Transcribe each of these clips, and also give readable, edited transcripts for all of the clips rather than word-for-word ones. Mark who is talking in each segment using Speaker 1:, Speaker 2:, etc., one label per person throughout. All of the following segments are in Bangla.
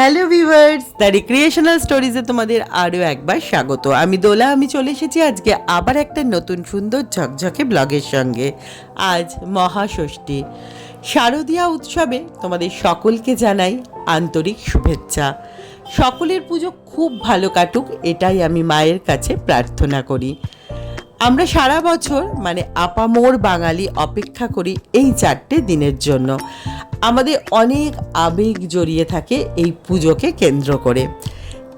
Speaker 1: হ্যালো ভিউয়ার্স, দ্য রিক্রিয়েশনাল স্টোরিজে তোমাদের আরও একবার স্বাগত। আমি দোলা, আমি চলে এসেছি আজকে আবার একটা নতুন সুন্দর ঝকঝকে ব্লগের সঙ্গে। আজ মহাষষ্ঠী, শারদীয়া উৎসবে তোমাদের সকলকে জানাই আন্তরিক শুভেচ্ছা। সকলের পুজো খুব ভালো কাটুক, এটাই আমি মায়ের কাছে প্রার্থনা করি। আমরা সারা বছর আপামোর বাঙালি অপেক্ষা করি এই 4টে দিনের জন্য। আমাদের অনেক আবেগ জড়িয়ে থাকে এই পুজোকে কেন্দ্র করে,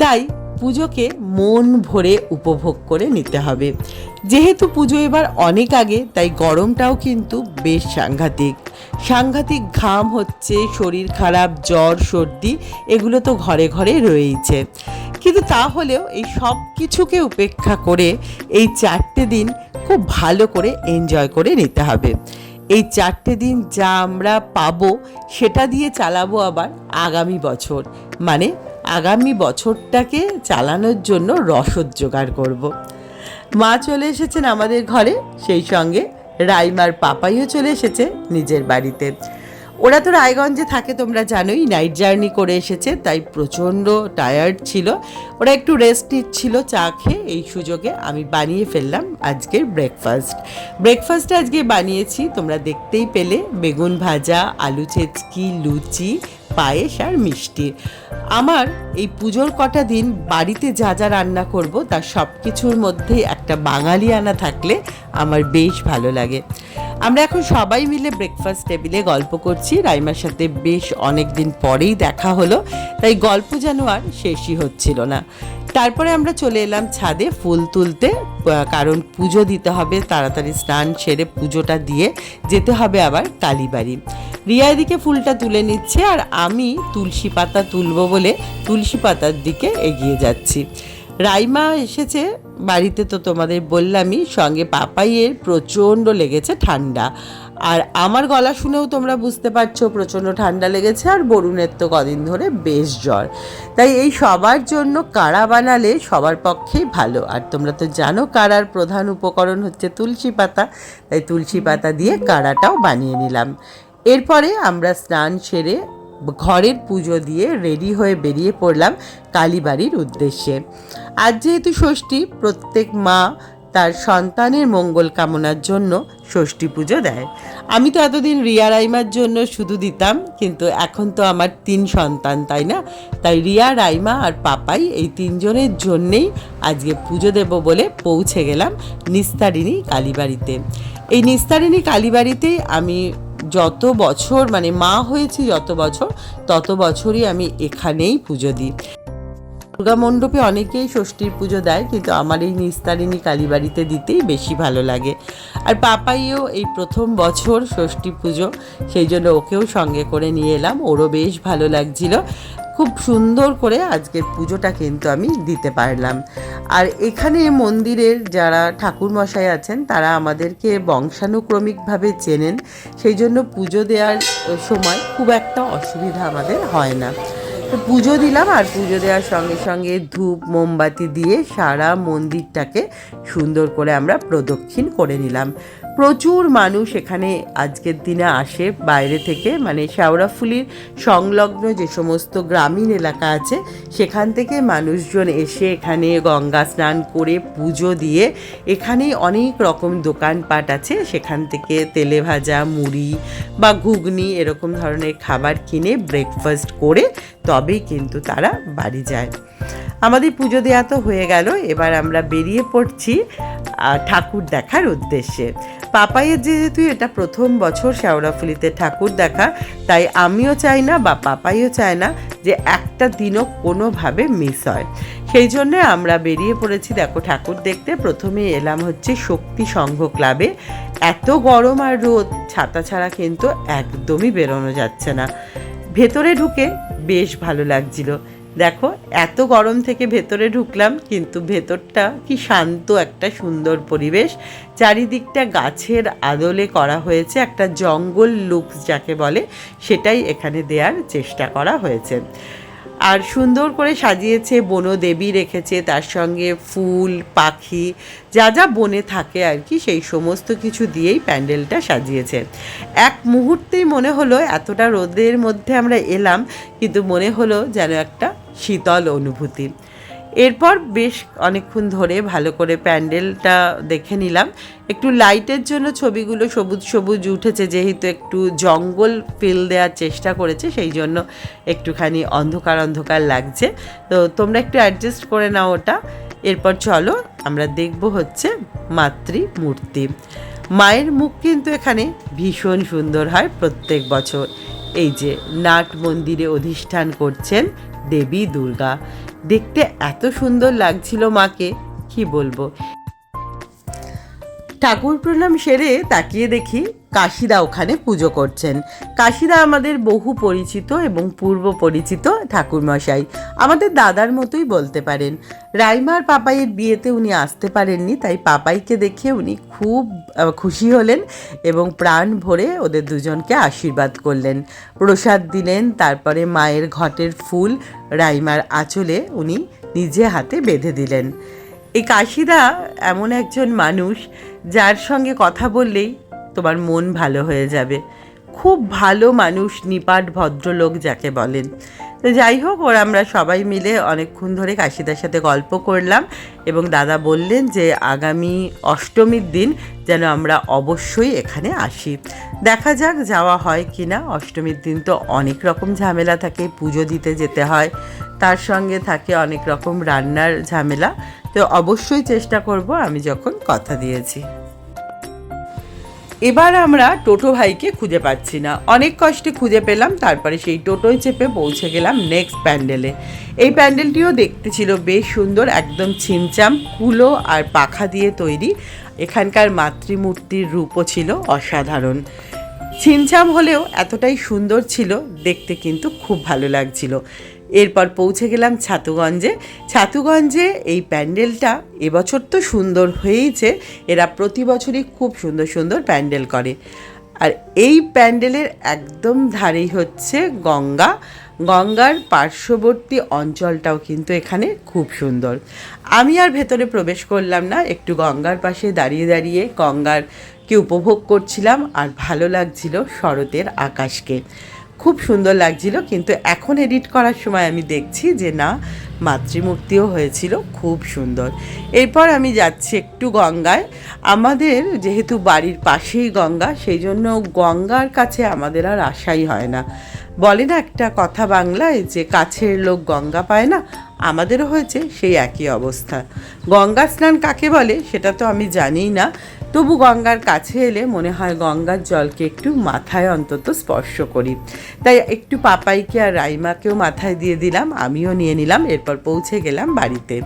Speaker 1: তাই পুজোকে মন ভরে উপভোগ করে নিতে হবে। যেহেতু পুজো এবার অনেক আগে, তাই গরমটাও কিন্তু বেশ সাংঘাতিক ঘাম হচ্ছে, শরীর খারাপ, জ্বর, সর্দি এগুলো তো ঘরে ঘরে রয়েইছে। কিন্তু তাহলেও এই সব কিছুকে উপেক্ষা করে এই 4টে দিন খুব ভালো করে এনজয় করে নিতে হবে। এই 4টে দিন যা আমরা পাবো সেটা দিয়ে চালাবো আবার আগামী বছর, আগামী বছরটাকে চালানোর জন্য রসদ জোগাড় করব। মা চলে এসেছেন আমাদের ঘরে, সেই সঙ্গে রাইমার পাপাইও চলে এসেছে নিজের বাড়িতে। ওরা তো রায়গঞ্জে থাকে, তোমরা জানোই, নাইট জার্নি করে এসেছে, তাই প্রচণ্ড টায়ার্ড ছিল। ওরা একটু রেস্ট নিচ্ছিল চা খেয়ে। এই সুযোগে আমি বানিয়ে ফেললাম আজকের ব্রেকফাস্টে আজকে বানিয়েছি, তোমরা দেখতেই পেলে, বেগুন ভাজা, আলু ছেচকি, লুচি, পায়েস আর মিষ্টি। আমার এই পুজোর কটা দিন বাড়িতে যা যা রান্না করব তার সব কিছুর মধ্যে একটা বাঙালিয়ানা থাকলে আমার বেশ ভালো লাগে। আমরা এখন সবাই মিলে ব্রেকফাস্ট টেবিলে গল্প করছি। রাইমার সাথে বেশ অনেক দিন পরেই দেখা হলো, তাই গল্প যেন আর শেষই হচ্ছিল না। তারপরে আমরা চলে এলাম ছাদে ফুল তুলতে, কারণ পুজো দিতে হবে। তাড়াতাড়ি স্নান সেরে পুজোটা দিয়ে যেতে হবে আবার কালীবাড়ি। রিয়া এদিকে ফুলটা তুলে নিচ্ছে, আর আমি তুলসী পাতা তুলবো বলে তুলসী পাতার দিকে এগিয়ে যাচ্ছি। রাইমা এসেছে বাড়িতে, তো তোমাদের বললামই, সঙ্গে পাপাইয়ের প্রচণ্ড লেগেছে ঠান্ডা। আর আমার গলা শুনেও তোমরা বুঝতে পারছো প্রচণ্ড ঠান্ডা লেগেছে, আর বরুণের তো কদিন ধরে বেশ জ্বর। তাই এই সবার জন্য কাড়া বানালে সবার পক্ষেই ভালো। আর তোমরা তো জানো কাড়ার প্রধান উপকরণ হচ্ছে তুলসী পাতা, তাই তুলসী পাতা দিয়ে কাড়াটাও বানিয়ে নিলাম। এরপরে আমরা স্নান সেরে ঘরের পুজো দিয়ে রেডি হয়ে বেরিয়ে পড়লাম কালীবাড়ির উদ্দেশ্যে। আজ যেহেতু ষষ্ঠী, প্রত্যেক মা তার সন্তানের মঙ্গল কামনার জন্য ষষ্ঠী পুজো দেয়। আমি তো এতদিন রিয়া রাইমার জন্য শুধু দিতাম, কিন্তু এখন তো আমার 3 সন্তান, তাই না? তাই রিয়া, রাইমা আর পাপাই, এই 3 জনের জন্যেই আজকে পুজো দেব বলে পৌঁছে গেলাম নিস্তারিণী কালীবাড়িতে। এই নিস্তারিণী কালীবাড়িতেই আমি যত বছর মা হয়েছি যত বছর, তত বছরই আমি এখানেই পুজো দিই। দুর্গা মণ্ডপে অনেকেই ষষ্ঠীর পুজো দেয়, কিন্তু আমার এই নিস্তারিণী কালীবাড়িতে দিতেই বেশি ভালো লাগে। আর পাপাইও এই প্রথম বছর ষষ্ঠী পুজো, সেই জন্য ওকেও সঙ্গে করে নিয়ে এলাম। ওরও বেশ ভালো লাগছিল। খুব সুন্দর করে আজকের পুজোটা কিন্তু আমি দিতে পারলাম। আর এখানে মন্দিরের যারা ঠাকুরমশাই আছেন তারা আমাদেরকে বংশানুক্রমিকভাবে চেনেন, সেই জন্য পুজো দেওয়ার সময় খুব একটা অসুবিধা আমাদের হয় না। তো পুজো দিলাম, আর পুজো দেওয়ার সঙ্গে সঙ্গে ধূপ মোমবাতি দিয়ে সারা মন্দিরটাকে সুন্দর করে আমরা প্রদক্ষিণ করে নিলাম। প্রচুর মানুষ এখানে আজকের দিনে আসে বাইরে থেকে, শেওড়াফুলির সংলগ্ন যে সমস্ত গ্রামীণ এলাকা আছে সেখান থেকে মানুষজন এসে এখানে গঙ্গা স্নান করে পুজো দিয়ে, এখানেই অনেক রকম দোকানপাট আছে, সেখান থেকে তেলে ভাজা, মুড়ি বা ঘুগনি এরকম ধরনের খাবার কিনে ব্রেকফাস্ট করে তবেই কিন্তু তারা বাড়ি যায়। আমাদের পুজো দেওয়া তো হয়ে গেল, এবার আমরা বেরিয়ে পড়ছি ঠাকুর দেখার উদ্দেশ্যে। পাপাইয়ের যেহেতু এটা প্রথম বছর শেওড়াফুলিতে ঠাকুর দেখা, তাই আমিও চাই না বা পাপাইও চায় না যে একটা দিনও কোনোভাবে মিস হয়। সেই জন্যে আমরা বেরিয়ে পড়েছি দেখো ঠাকুর দেখতে। প্রথমে এলাম হচ্ছে শক্তি সংঘ ক্লাবে। এত গরম আর রোদ, ছাতা ছাড়া কিন্তু একদমই বেরোনো যাচ্ছে না। ভেতরে ঢুকে বেশ ভালো লাগছিল। দেখো এত গরম থেকে ভেতরে ঢুকলাম, কিন্তু ভেতরটা কি শান্ত, একটা সুন্দর পরিবেশ। চারিদিকটা গাছের আদলে করা হয়েছে, একটা জঙ্গল লুক যাকে বলে সেটাই এখানে দেওয়ার চেষ্টা করা হয়েছে। আর সুন্দর করে সাজিয়েছে, বনদেবী রেখেছে, তার সঙ্গে ফুল পাখি যা যা বনে থাকে আর কি, সেই সমস্ত কিছু দিয়েই প্যান্ডেলটা সাজিয়েছে। এক মুহূর্তেই মনে হলো, এতটা রোদের মধ্যে আমরা এলাম কিন্তু মনে হলো যেন একটা শীতল অনুভূতি। এরপর বেশ অনেকক্ষণ ধরে ভালো করে প্যান্ডেলটা দেখে নিলাম। একটু লাইটের জন্য ছবিগুলো সবুজ সবুজ উঠেছে, যেহেতু একটু জঙ্গল ফিল দেওয়ার চেষ্টা করেছে, সেই জন্য একটুখানি অন্ধকার অন্ধকার লাগছে। তো তোমরা একটু অ্যাডজাস্ট করে নাও ওটা। এরপর চলো আমরা দেখব হচ্ছে মাতৃমূর্তি। মায়ের মুখ কিন্তু এখানে ভীষণ সুন্দর হয় প্রত্যেক বছর। এই যে নাট মন্দিরে অধিষ্ঠান করছেন দেবী দুর্গা, দেখতে এত সুন্দর লাগছিল মাকে, কি বলবো। ঠাকুর প্রণাম সেরে তাকিয়ে দেখি কাশিদা ওখানে পুজো করছেন। কাশিদা আমাদের বহু পরিচিত এবং পূর্ব পরিচিত ঠাকুরমশাই, আমাদের দাদার মতোই বলতে পারেন। রাইমার পাপাইয়ের বিয়েতে উনি আসতে পারেননি, তাই পাপাইকে দেখে উনি খুব খুশি হলেন এবং প্রাণ ভরে ওদের দুজনকে আশীর্বাদ করলেন, প্রসাদ দিলেন। তারপরে মায়ের ঘটের ফুল রাইমার আঁচলে উনি নিজে হাতে বেঁধে দিলেন। এই কাশিদা এমন একজন মানুষ যার সঙ্গে কথা বললেই তোমার মন ভালো হয়ে যাবে। খুব ভালো মানুষ, নিপাট ভদ্রলোক যাকে বলেন। তো যাই হোক, আমরা সবাই মিলে অনেকক্ষণ ধরে কাশিদার সাথে গল্প করলাম এবং দাদা বললেন যে আগামী অষ্টমীর দিন যেন আমরা অবশ্যই এখানে আসি। দেখা যাক যাওয়া হয় কি না। অষ্টমীর দিন তো অনেক রকম ঝামেলা থাকে, পুজো দিতে যেতে হয়, তার সঙ্গে থাকে অনেক রকম রান্নার ঝামেলা। তো অবশ্যই চেষ্টা করব, আমি যখন কথা দিয়েছি। এবার আমরা টোটো ভাইকে খুঁজে পাচ্ছি না, অনেক কষ্টে খুঁজে পেলাম। তারপরে সেই টোটোয় চেপে পৌঁছে গেলাম নেক্সট প্যান্ডেলে। এই প্যান্ডেলটিও দেখতে ছিল বেশ সুন্দর, একদম ছিমচাম, কুলো আর পাখা দিয়ে তৈরি। এখানকার মাতৃমূর্তির রূপও ছিল অসাধারণ। ছিমছাম হলেও এতটাই সুন্দর ছিল, দেখতে কিন্তু খুব ভালো লাগছিল। এরপর পৌঁছে গেলাম ছাতুগঞ্জে। ছাতুগঞ্জে এই প্যান্ডেলটা এবছর তো সুন্দর হয়েইছে, এরা প্রতি বছরই খুব সুন্দর সুন্দর প্যান্ডেল করে। আর এই প্যান্ডেলের একদম ধারেই হচ্ছে গঙ্গা, গঙ্গার পার্শ্ববর্তী অঞ্চলটাও কিন্তু এখানে খুব সুন্দর। আমি আর ভেতরে প্রবেশ করলাম না, একটু গঙ্গার পাশে দাঁড়িয়ে দাঁড়িয়ে গঙ্গারকে উপভোগ করছিলাম আর ভালো লাগছিল শরতের আকাশকে, খুব সুন্দর লাগছিল। কিন্তু এখন এডিট করার সময় আমি দেখছি যে না, মাতৃমূর্তিও হয়েছিল খুব সুন্দর। এরপর আমি যাচ্ছি একটু গঙ্গায়। আমাদের যেহেতু বাড়ির পাশেই গঙ্গা, সেই জন্য গঙ্গার কাছে আমাদের আর আসাই হয় না। বলে না একটা কথা বাংলায় যে কাছের লোক গঙ্গা পায় না, আমাদেরও হয়েছে সেই একই অবস্থা। গঙ্গা স্নান কাকে বলে সেটা তো আমি জানিই না, তবু গঙ্গার কাছে এলে মনে হয় গঙ্গার জলকে একটু মাথায় অন্তত স্পর্শ করি। তাই একটু পাপাইকে আর রাইমাকেও মাথায় দিয়ে দিলাম, আমিও নিয়ে নিলাম। এরপর পৌঁছে গেলাম বাড়িতে।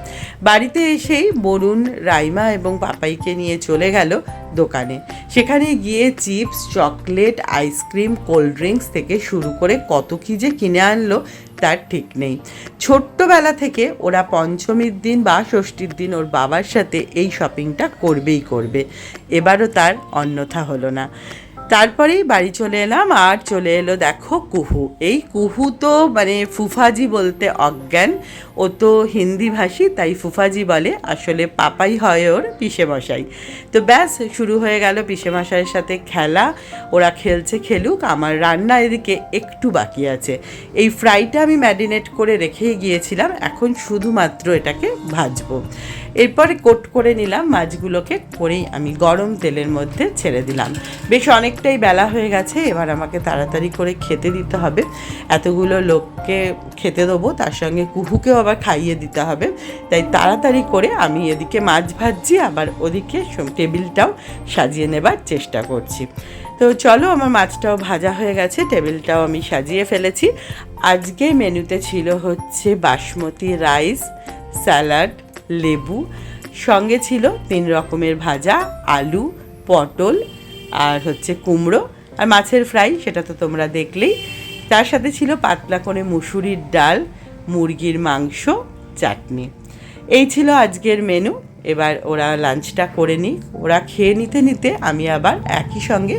Speaker 1: বাড়িতে এসেই বরুণ রাইমা এবং পাপাইকে নিয়ে চলে গেল দোকানে। সেখানে গিয়ে chips, chocolate, ice cream, cold drinks থেকে শুরু করে কত কী যে কিনে আনলো তার ঠিক নেই। ছোট্টবেলা থেকে ওরা পঞ্চমীর দিন বা ষষ্ঠীর দিন ওর বাবার সাথে এই শপিংটা করবেই করবে, এবারও তার অন্যথা হলো না। তারপরেই বাড়ি চলে এলাম, আর চলে এলো দেখো কুহু। এই কুহু তো মানে ফুফাজি বলতে অজ্ঞান, ও তো হিন্দি ভাষী তাই ফুফাজি বলে, আসলে পাপাই হয় ওর পিসেমশাই। তো ব্যাস শুরু হয়ে গেল পিসেমশাইয়ের সাথে খেলা। ওরা খেলছে খেলুক, আমার রান্না এদিকে একটু বাকি আছে। এই ফ্রাইটা আমি ম্যারিনেট করে রেখেই গিয়েছিলাম, এখন শুধুমাত্র এটাকে ভাজবো। এরপরে কোট করে নিলাম মাছগুলোকে, করেই আমি গরম তেলের মধ্যে ছেড়ে দিলাম। বেশ অনেকটাই বেলা হয়ে গেছে, এবার আমাকে তাড়াতাড়ি করে খেতে দিতে হবে। এতগুলো লোককে খেতে দেবো, তার সঙ্গে কুহুকেও আবার খাইয়ে দিতে হবে। তাই তাড়াতাড়ি করে আমি এদিকে মাছ ভাজছি, আবার ওদিকে টেবিলটাও সাজিয়ে নেবার চেষ্টা করছি। তো চলো, আমার মাছটাও ভাজা হয়ে গেছে, টেবিলটাও আমি সাজিয়ে ফেলেছি। আজকে মেনুতে ছিল হচ্ছে বাসমতি রাইস, স্যালাড, লেবু, সঙ্গে ছিল 3 রকমের ভাজা, আলু, পটল আর হচ্ছে কুমড়ো, আর মাছের ফ্রাই, সেটা তো তোমরা দেখলেই। তার সাথে ছিল পাতলা করে মুসুরির ডাল, মুরগির মাংস, চাটনি। এই ছিল আজকের মেনু। এবার ওরা লাঞ্চটা করে নিক, ওরা খেয়ে নিতে নিতে আমি আবার একই সঙ্গে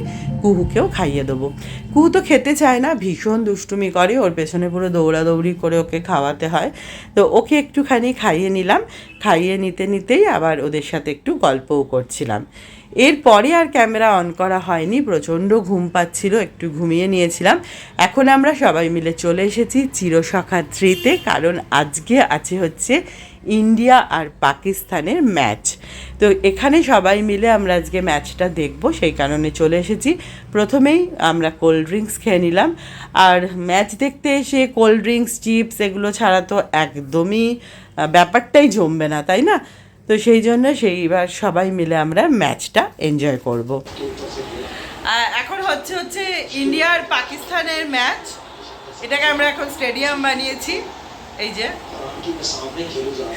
Speaker 1: কুহুকেও খাইয়ে দেবো। কুহু তো খেতে চায় না, ভীষণ দুষ্টুমি করে, ওর পেছনে পুরো দৌড়াদৌড়ি করে ওকে খাওয়াতে হয়। তো ওকে একটুখানি খাইয়ে নিলাম, খাইয়ে নিতে নিতেই আবার ওদের সাথে একটু গল্পও করছিলাম। এরপরে আর ক্যামেরা অন করা হয়নি, প্রচণ্ড ঘুম পাচ্ছিল, একটু ঘুমিয়ে নিয়েছিলাম। এখন আমরা সবাই মিলে চলে এসেছি চিরসখা 3-তে, কারণ আজকে আছে হচ্ছে ইন্ডিয়া আর পাকিস্তানের ম্যাচ। তো এখানে সবাই মিলে আমরা আজকে ম্যাচটা দেখব, সেই কারণে চলে এসেছি। প্রথমেই আমরা কোল্ড ড্রিঙ্কস খেয়ে নিলাম, আর ম্যাচ দেখতে এসে কোল্ড ড্রিঙ্কস চিপস এগুলো ছাড়া তো একদমই ব্যাপারটাই জমবে না, তাই না? তো সেই জন্য সেইবার সবাই মিলে আমরা ম্যাচটা এনজয় করব। এখন হচ্ছে ইন্ডিয়া আর পাকিস্তানের ম্যাচ। এটাকে আমরা এখন স্টেডিয়াম বানিয়েছি, এই যে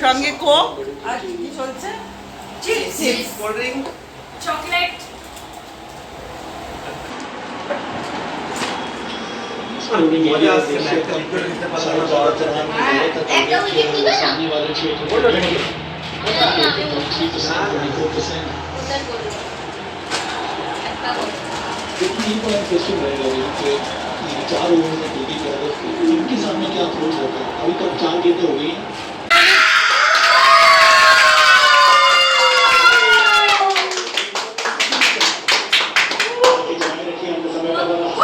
Speaker 1: সঙ্গে কোক আর কি চলছে, চিপস, কোল্ড ড্রিঙ্ক, চকলেট।
Speaker 2: इनके सामने क्या अप्रोच होता है? अभी तक 4 गेंदें हो गई।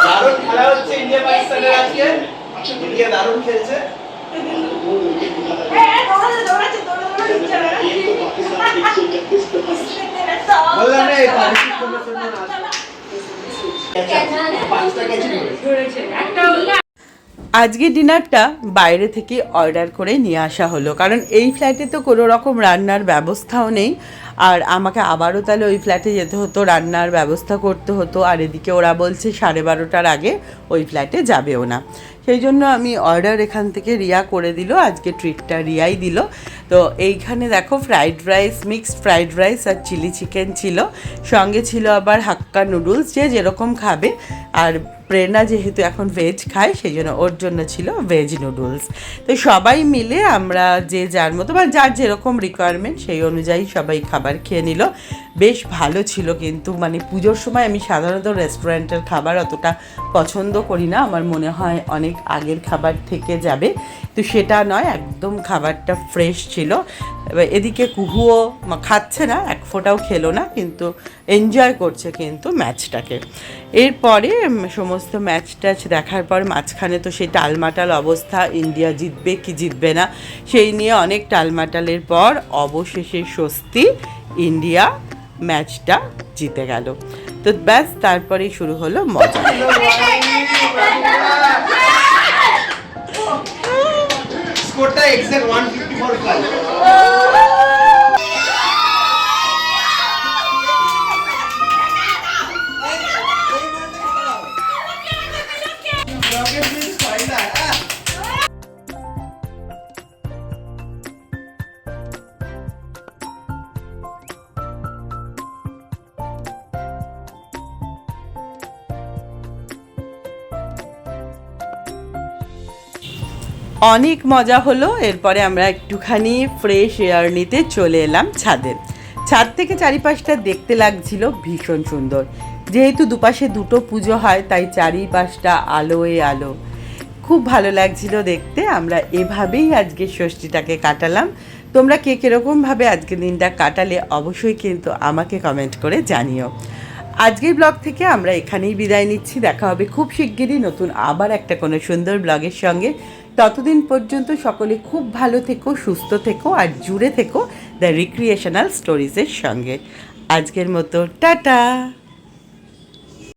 Speaker 3: দারুণ খেলা হচ্ছে ইন্ডিয়া পাকিস্তানের আজকে। ইন্ডিয়া দারুণ খেলছে। বললাম না এই পাকিস্তান কোনো শূন্য না। পাঁচটা ক্যাচ ধরেছে একটা।
Speaker 1: আজকে ডিনারটা বাইরে থেকে অর্ডার করে নিয়ে আসা হলো, কারণ এই ফ্ল্যাটে তো কোনো রকম রান্নার ব্যবস্থাও নেই, আর আমাকে আবারও তাহলে ওই ফ্ল্যাটে যেতে হতো, রান্নার ব্যবস্থা করতে হতো, আর এদিকে ওরা বলছে 12:30টার আগে ওই ফ্ল্যাটে যাবেও না। সেই জন্য আমি অর্ডার এখান থেকে রিয়া করে দিল, আজকে ট্রিটটা রিয়াই দিল। তো এইখানে দেখো fried rice, mixed fried rice আর চিলি চিকেন ছিল, সঙ্গে ছিল আবার হাক্কা নুডলস, যে যেরকম খাবে। আর প্রেরণা যেহেতু এখন ভেজ খায়, সেই জন্য ওর জন্য ছিল ভেজ নুডলস। তো সবাই মিলে আমরা যে যার মতো বা যার যেরকম রিকোয়ারমেন্ট সেই অনুযায়ী সবাই খাবার খেয়ে নিল। বেশ ভালো ছিল, কিন্তু মানে পুজোর সময় আমি সাধারণত রেস্টুরেন্টের খাবার অতটা পছন্দ করি না, আমার মনে হয় অনেক আগের খাবার থেকে যাবে। তো সেটা নয়, একদম খাবারটা ফ্রেশ ছিল। এবার এদিকে কুহুও খাচ্ছে না, এক ফোঁটাও খেলো না, কিন্তু এনজয় করছে কিন্তু ম্যাচটাকে। এরপরে সমস্ত ম্যাচ ট্যাচ দেখার পর মাঝখানে তো সেই টালমাটাল অবস্থা, ইন্ডিয়া জিতবে কি জিতবে না সেই নিয়ে অনেক টালমাটালের পর অবশেষে স্বস্তি, ইন্ডিয়া ম্যাচটা জিতে গেল। তো ব্যাস, তারপরেই শুরু হলো মজা।
Speaker 3: স্কোরটা এক্সাক্ট 154 প্লাস।
Speaker 1: অনেক মজা হলো। এরপরে আমরা একটুখানি ফ্রেশ এয়ার নিতে চলে এলাম ছাদে। ছাদ থেকে চারিপাশটা দেখতে লাগছিল ভীষণ সুন্দর, যেহেতু দুপাশে দুটো পুজো হয় তাই চারিপাশটা আলোয় আলো, খুব ভালো লাগছিল দেখতে। আমরা এভাবেই আজকে ষষ্ঠীটাকে কাটালাম। তোমরা কে কীরকমভাবে আজকের দিনটা কাটালে অবশ্যই কিন্তু আমাকে কমেন্ট করে জানিও। আজকের ব্লগ থেকে আমরা এখানেই বিদায় নিচ্ছি, দেখা হবে খুব শিগগিরই নতুন আবার একটা কোনো সুন্দর ব্লগের সঙ্গে। ততদিন পর্যন্ত সকলে খুব ভালো থেকো, সুস্থ থেকো আর জুড়ে থেকো দ্য রিক্রিয়েশনাল স্টোরিজের সঙ্গে। আজকের মতো টাটা।